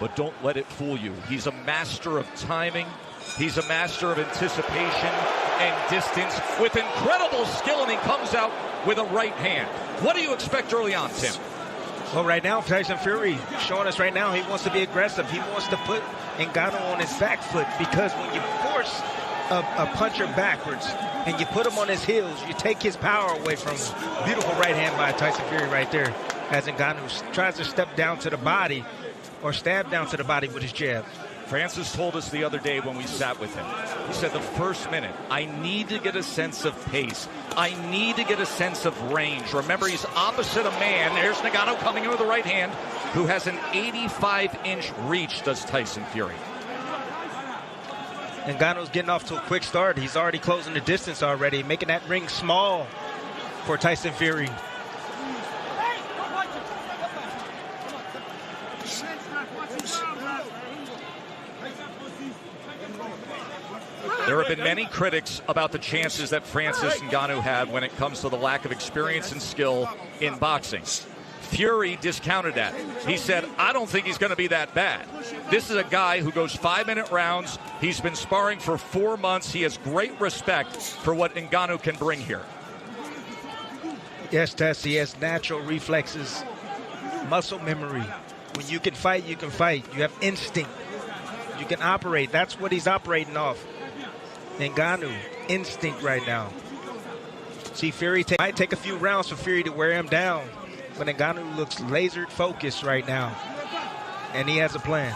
but don't let it fool you. He's a master of timing. He's a master of anticipation and distance with incredible skill, and he comes out with a right hand. What do you expect early on, Tim? Well, right now, Tyson Fury showing us right now he wants to be aggressive. He wants to put Ngannou on his back foot, because when you force a puncher backwards and you put him on his heels, you take his power away from him. Beautiful right hand by Tyson Fury right there, as Ngannou tries to step down to the body or stab down to the body with his jab. Francis told us the other day when we sat with him, he said the first minute, I need to get a sense of pace. I need to get a sense of range. Remember, he's opposite a man. There's Ngannou coming in with the right hand, who has an 85-inch reach, does Tyson Fury. Ngannou's getting off to a quick start. He's already closing the distance already, making that ring small for Tyson Fury. There have been many critics about the chances that Francis Ngannou had when it comes to the lack of experience and skill in boxing. Fury discounted that. He said, I don't think he's going to be that bad. This is a guy who goes 5-minute rounds. He's been sparring for 4 months. He has great respect for what Ngannou can bring here. Yes, Tess, he has natural reflexes, muscle memory. When you can fight, you can fight. You have instinct. You can operate. That's what he's operating off. Ngannou, instinct right now. See, Fury might take a few rounds for Fury to wear him down, but Ngannou looks laser focused right now, and he has a plan.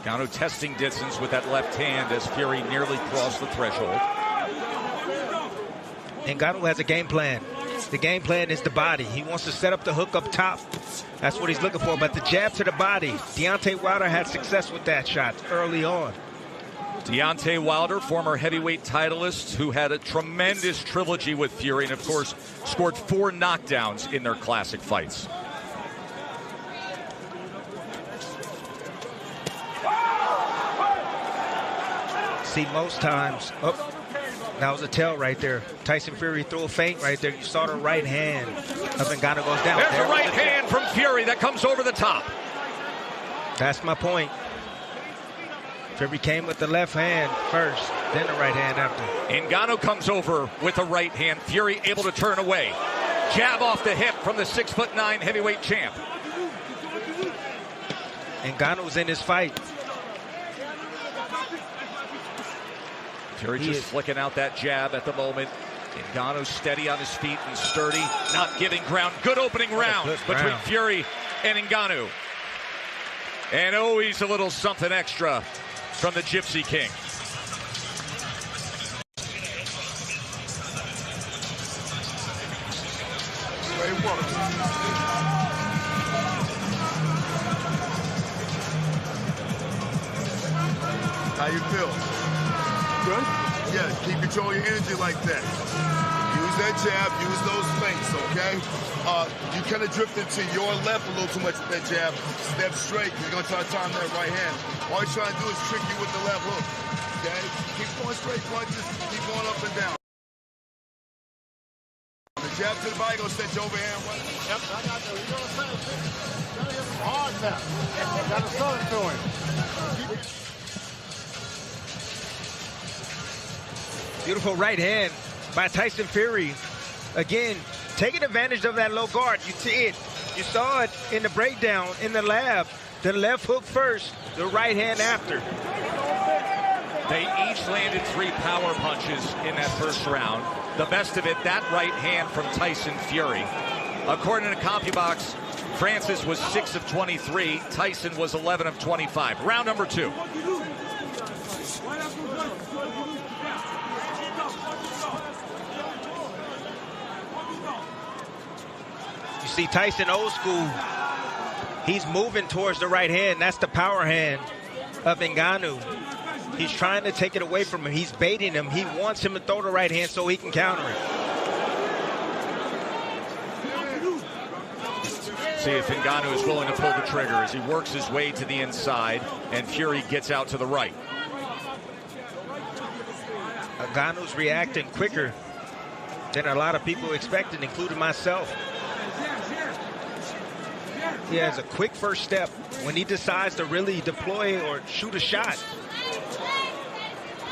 Ngannou testing distance with that left hand as Fury nearly crossed the threshold. Ngannou has a game plan. The game plan is the body. He wants to set up the hook up top. That's what he's looking for. But the jab to the body, Deontay Wilder had success with that shot early on. Deontay Wilder, former heavyweight titleist, who had a tremendous trilogy with Fury and, of course, scored 4 knockdowns in their classic fights. See, most times, that was a tell right there. Tyson Fury threw a feint right there. You saw the right hand of Ngannou goes down. There's a right hand from Fury that comes over the top. That's my point. Fury came with the left hand first, then the right hand after. Ngannou comes over with a right hand. Fury able to turn away. Jab off the hip from the 6'9" heavyweight champ. Ngannou's in his fight. Fury just flicking out that jab at the moment. Ngannou steady on his feet and sturdy, not giving ground. Good opening round between Fury and Ngannou. And always a little something extra from the Gypsy King. Great work. How you feel? Good? Yeah, keep controlling your energy like that. Use that jab, use those feints, okay? You kind of drifted to your left a little too much with that jab. Step straight, you're going to try to time that right hand. All you're trying to do is trick you with the left hook, okay? Keep going straight punches, keep going up and down. The jab to the body, going to set your overhand right. Yep, I got that. You know what I'm saying? Got to hit him hard now. Got to throw it to him. Beautiful right hand by Tyson Fury. Again, taking advantage of that low guard. You see it. You saw it in the breakdown in the lab. The left hook first, the right hand after. They each landed 3 power punches in that first round. The best of it, that right hand from Tyson Fury. According to CompuBox, Francis was 6 of 23. Tyson was 11 of 25. Round number 2. See, Tyson old school, he's moving towards the right hand. That's the power hand of Ngannou. He's trying to take it away from him. He's baiting him. He wants him to throw the right hand so he can counter it. See if Ngannou is willing to pull the trigger as he works his way to the inside and Fury gets out to the right. Ngannou's reacting quicker. than a lot of people expected, including myself. He has a quick first step when he decides to really deploy or shoot a shot.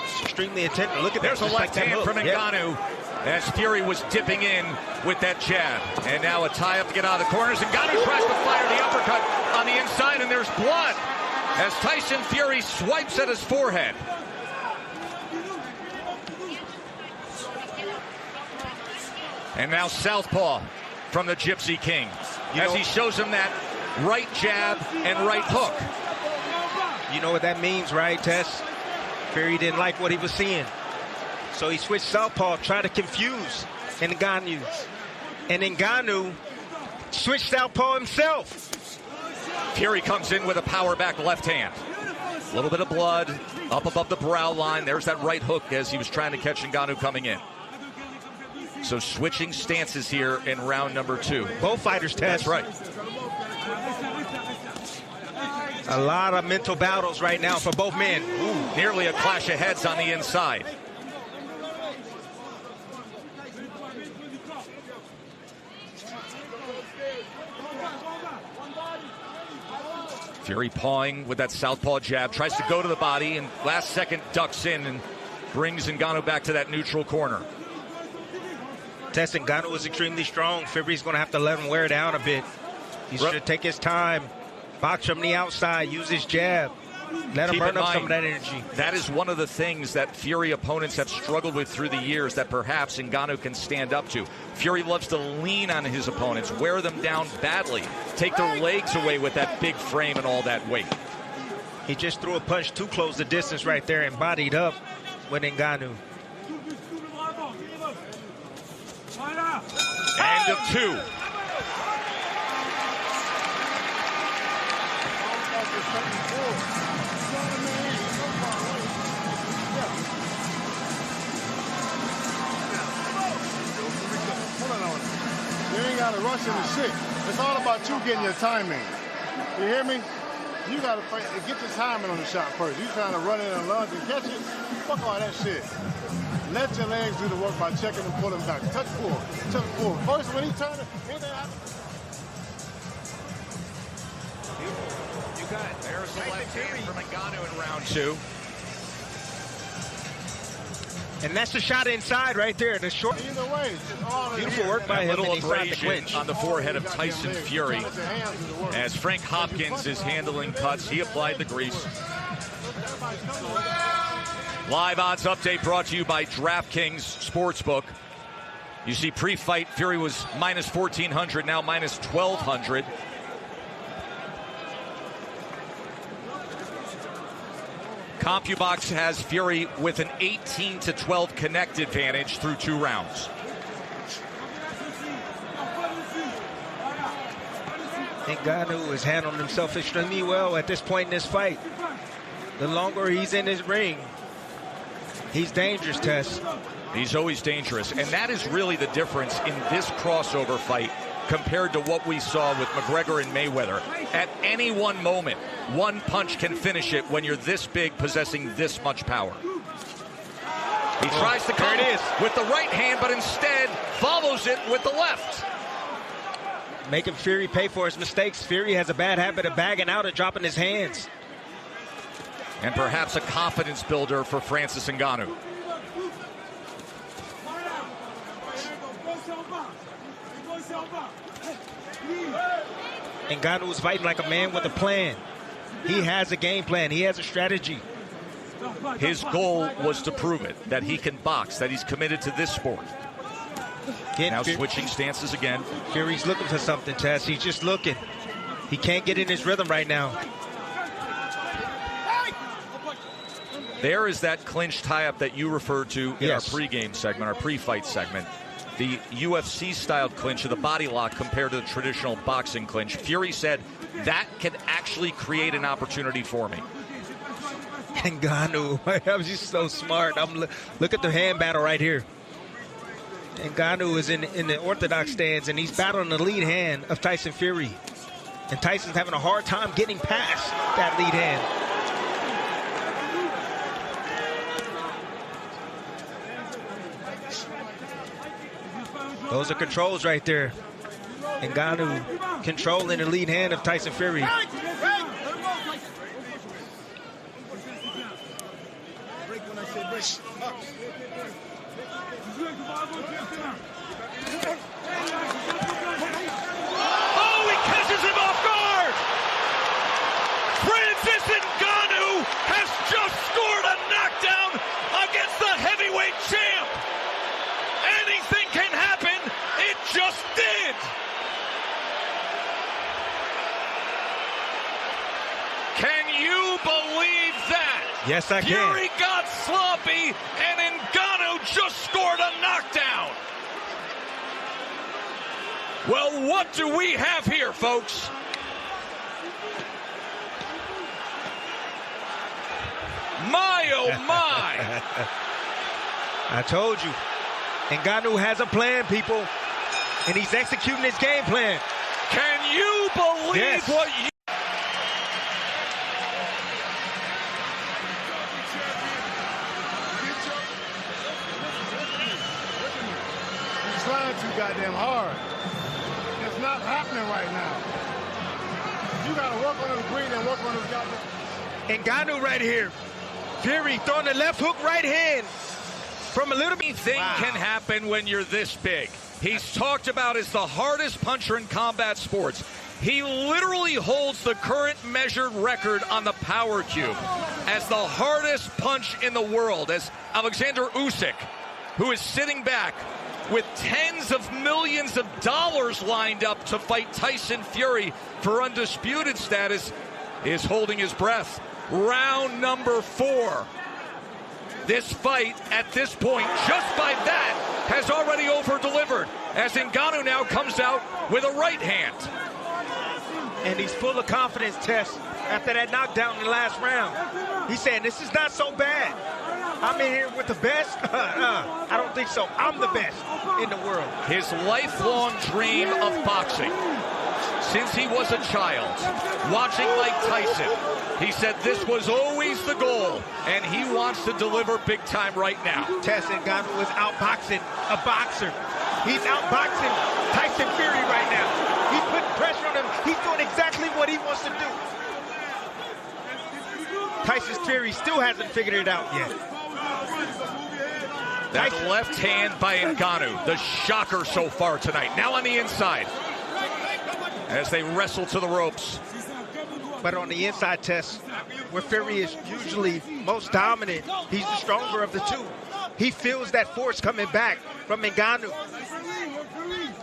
It's extremely intense. Look at There's that. a left hand from Ngannou as Fury was dipping in with that jab. And now a tie-up to get out of the corners. Ngannou tries to fire the uppercut on the inside, and there's blood as Tyson Fury swipes at his forehead. And now southpaw from the Gypsy King as he shows him that right jab and right hook. You know what that means, right, Tess? Fury didn't like what he was seeing. So he switched southpaw, tried to confuse Ngannou. And Ngannou switched southpaw himself. Fury comes in with a power back left hand. A little bit of blood up above the brow line. There's that right hook as he was trying to catch Ngannou coming in. So switching stances here in round number 2. Both fighters, Tess. That's right. A lot of mental battles right now for both men. Ooh, nearly a clash of heads on the inside. Fury pawing with that southpaw jab, tries to go to the body, and last second ducks in and brings Ngannou back to that neutral corner. Tess, Ngannou is extremely strong. Fury's going to have to let him wear down a bit. He should take his time, box from the outside, use his jab. Let him burn up some of that energy. That is one of the things that Fury opponents have struggled with through the years that perhaps Ngannou can stand up to. Fury loves to lean on his opponents, wear them down badly, take their legs away with that big frame and all that weight. He just threw a punch too close the distance right there and bodied up with Ngannou. End of 2. You ain't got to rush into shit. It's all about you getting your timing. You hear me? You got to get your timing on the shot first. You trying to run in and lunge and catch it? Fuck all that shit. Let your legs do the work by checking and pulling back. Touch forward. Touch forward. First, when he turns it, anything happens. You got it. There's the left hand from Ngannou in round 2. And that's the shot inside right there. The short. Either way, beautiful work by him. A little abrasion on the forehead of Tyson Fury. As Frank Hopkins is handling cuts, he applied the grease. Live odds update brought to you by DraftKings Sportsbook. You see pre-fight, Fury was minus 1,400, now minus 1,200. CompuBox has Fury with an 18-12 connect advantage through 2 rounds. Ngannou is handling himself extremely well at this point in this fight. The longer he's in his ring, he's dangerous, Tess. He's always dangerous, and that is really the difference in this crossover fight compared to what we saw with McGregor and Mayweather. At any one moment, one punch can finish it when you're this big, possessing this much power. He tries to come with the right hand, but instead follows it with the left. Making Fury pay for his mistakes. Fury has a bad habit of bagging out and dropping his hands. And perhaps a confidence builder for Francis Ngannou. Ngannou is fighting like a man with a plan. He has a game plan. He has a strategy. His goal was to prove it, that he can box, that he's committed to this sport. Now switching stances again. Fury's looking for something, Tess. He's just looking. He can't get in his rhythm right now. There is that clinch tie-up that you referred to in our pregame segment, our pre-fight segment. The UFC-styled clinch of the body lock compared to the traditional boxing clinch. Fury said that can actually create an opportunity for me. Ngannou, I'm just so smart. Look at the hand battle right here. Ngannou is in the orthodox stance, and he's battling the lead hand of Tyson Fury. And Tyson's having a hard time getting past that lead hand. Those are controls right there. Ngannou controlling the lead hand of Tyson Fury. Oh, he catches him off guard! Francis Ngannou has just scored a knockdown against the heavyweight champ! Anything can happen, it just did! Can you believe that? Yes, I can. Fury got sloppy, and Ngannou just scored a knockdown. Well, what do we have here, folks? My, oh my. I told you. Ngannou has a plan, people, and he's executing his game plan. Can you believe what you... He's trying too goddamn hard. It's not happening right now. You gotta work on his breathing and work on his goddamn... Ngannou right here. Fury throwing the left hook right hand from a little bit. Anything can happen when you're this big. He's talked about as the hardest puncher in combat sports. He literally holds the current measured record on the power cube as the hardest punch in the world, as Alexander Usyk, who is sitting back with tens of millions of dollars lined up to fight Tyson Fury for undisputed status, is holding his breath. Round number 4. This fight, at this point, just by that, has already over-delivered, as Ngannou now comes out with a right hand. And he's full of confidence, Tess, after that knockdown in the last round. He's saying, this is not so bad. I'm in here with the best? I don't think so. I'm the best in the world. His lifelong dream of boxing, since he was a child, watching Mike Tyson, he said this was always the goal, and he wants to deliver big time right now. Tess Ngannou was outboxing a boxer. He's outboxing Tyson Fury right now. He's putting pressure on him. He's doing exactly what he wants to do. Tyson Fury still hasn't figured it out yet. That left hand by Ngannou, the shocker so far tonight. Now on the inside, as they wrestle to the ropes. But on the inside, Tess, where Fury is usually most dominant, he's the stronger of the two. He feels that force coming back from Ngannou.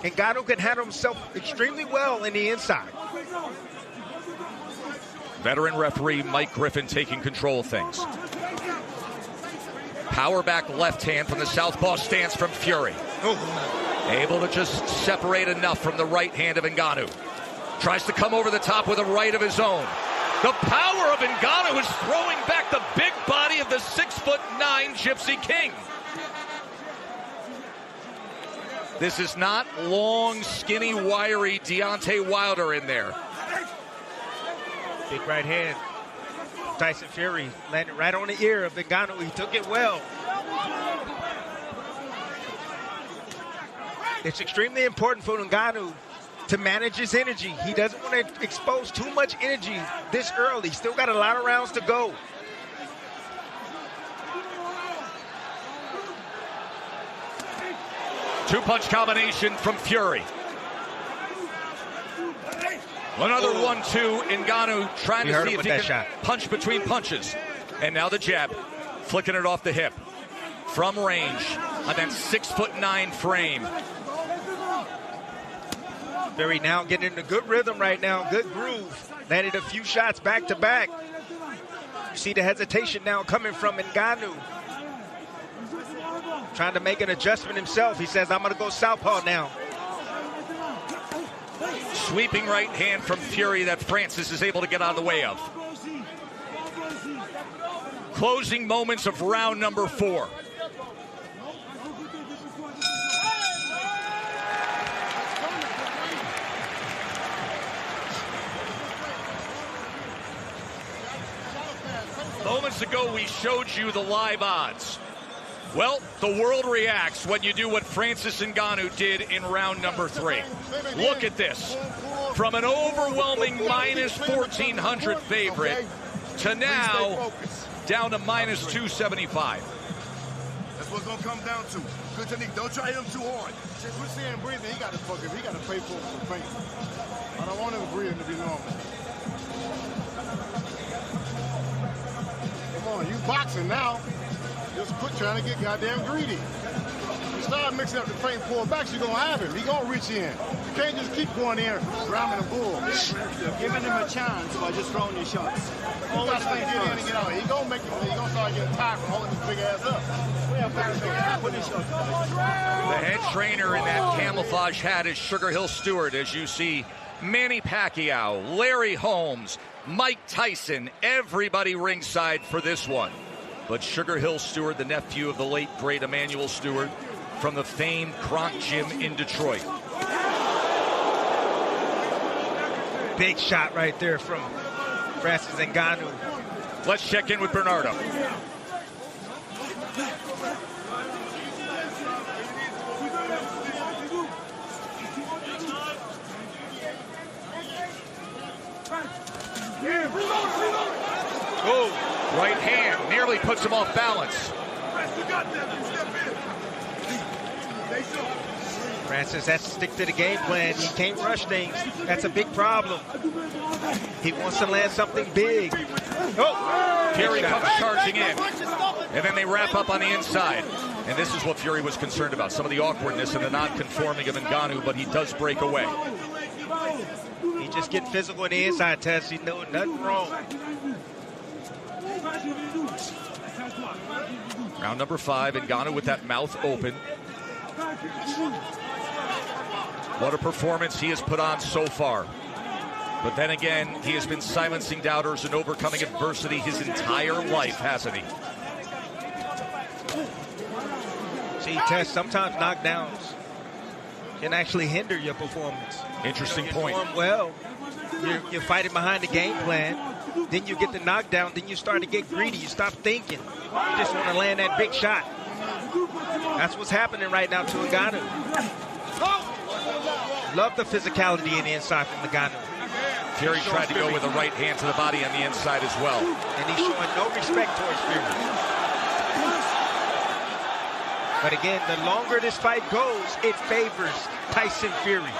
Ngannou can handle himself extremely well in the inside. Veteran referee Mike Griffin taking control of things. Power back left hand from the southpaw stance from Fury. Able to just separate enough from the right hand of Ngannou. Tries to come over the top with a right of his own. The power of Ngannou is throwing back the big body of the 6'9" Gypsy King. This is not long, skinny, wiry Deontay Wilder in there. Big right hand. Tyson Fury landed right on the ear of Ngannou. He took it well. It's extremely important for Ngannou to manage his energy. He doesn't want to expose too much energy this early. Still got a lot of rounds to go. Two-punch combination from Fury. Another 1-2. Ngannou trying to see if he can punch between punches. And now the jab, flicking it off the hip. From range on that 6'9" frame. Fury now getting in a good rhythm right now, good groove. Landed a few shots back to back. You see the hesitation now coming from Ngannou. Trying to make an adjustment himself. He says, I'm going to go southpaw now. Sweeping right hand from Fury that Francis is able to get out of the way of. Closing moments of round number 4. Moments ago, we showed you the live odds. Well, the world reacts when you do what Francis Ngannou did in round number 3. Look at this. From an overwhelming minus 1,400 favorite to now down to minus 275. That's what's going to come down to. Good technique. Don't try to hit him too hard. If we're seeing breathing, he got to pay for it for faint. I don't want him breathing to be normal. Come on, you boxing now. Just quit trying to get goddamn greedy. You start mixing up the feint and pull back, you're going to have him. He's going to reach in. You can't just keep going in, ramming the bull. You're giving him a chance by just throwing your shots. Always got to get in and get out. He's going to make it. He's going to start getting tired from holding his big ass up. The head trainer in that camouflage hat is Sugar Hill Stewart, as you see Manny Pacquiao, Larry Holmes, Mike Tyson, everybody ringside for this one. But Sugar Hill Stewart, the nephew of the late, great Emmanuel Stewart, from the famed Kronk Gym in Detroit. Big shot right there from Francis Ngannou. Let's check in with Bernardo. Oh, right hand nearly puts him off balance. Francis has to stick to the game plan. He can't rush things. That's a big problem. He wants to land something big. Oh! Fury comes charging in. And then they wrap up on the inside. And this is what Fury was concerned about. Some of the awkwardness and the non-conforming of Ngannou, but he does break away. He just getting physical on the inside, Tess. He knows nothing wrong. Round number 5, Ngannou with that mouth open. What a performance he has put on so far. But then again, he has been silencing doubters and overcoming adversity his entire life, hasn't he? See, Tess, sometimes knockdowns can actually hinder your performance. Interesting point. Perform well, you're fighting behind the game plan. Then you get the knockdown. Then you start to get greedy. You stop thinking. You just want to land that big shot. That's what's happening right now to Ngannou. Love the physicality in the inside from Ngannou. Fury tried to go with a right hand to the body on the inside as well. And he's showing no respect towards Fury. But again, the longer this fight goes, it favors Tyson Fury.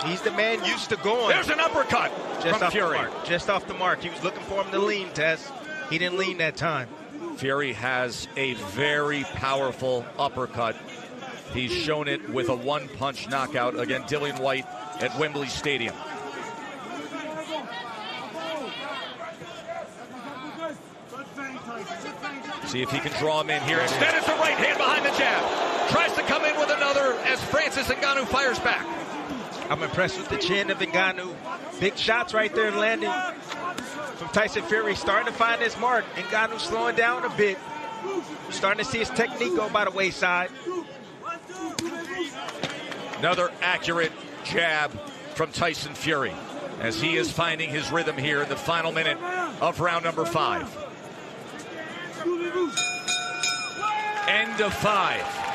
He's the man used to going. There's an uppercut from Fury. Just off the mark. He was looking for him to lean, Tess. He didn't lean that time. Fury has a very powerful uppercut. He's shown it with a one-punch knockout against Dillian White at Wembley Stadium. See if he can draw him in here. Instead, it's a right hand behind the jab. Tries to come in with another as Francis Ngannou fires back. I'm impressed with the chin of Ngannou. Big shots right there landing from Tyson Fury. Starting to find his mark. Ngannou slowing down a bit. Starting to see his technique go by the wayside. Another accurate jab from Tyson Fury as he is finding his rhythm here in the final minute of round number 5. End of 5.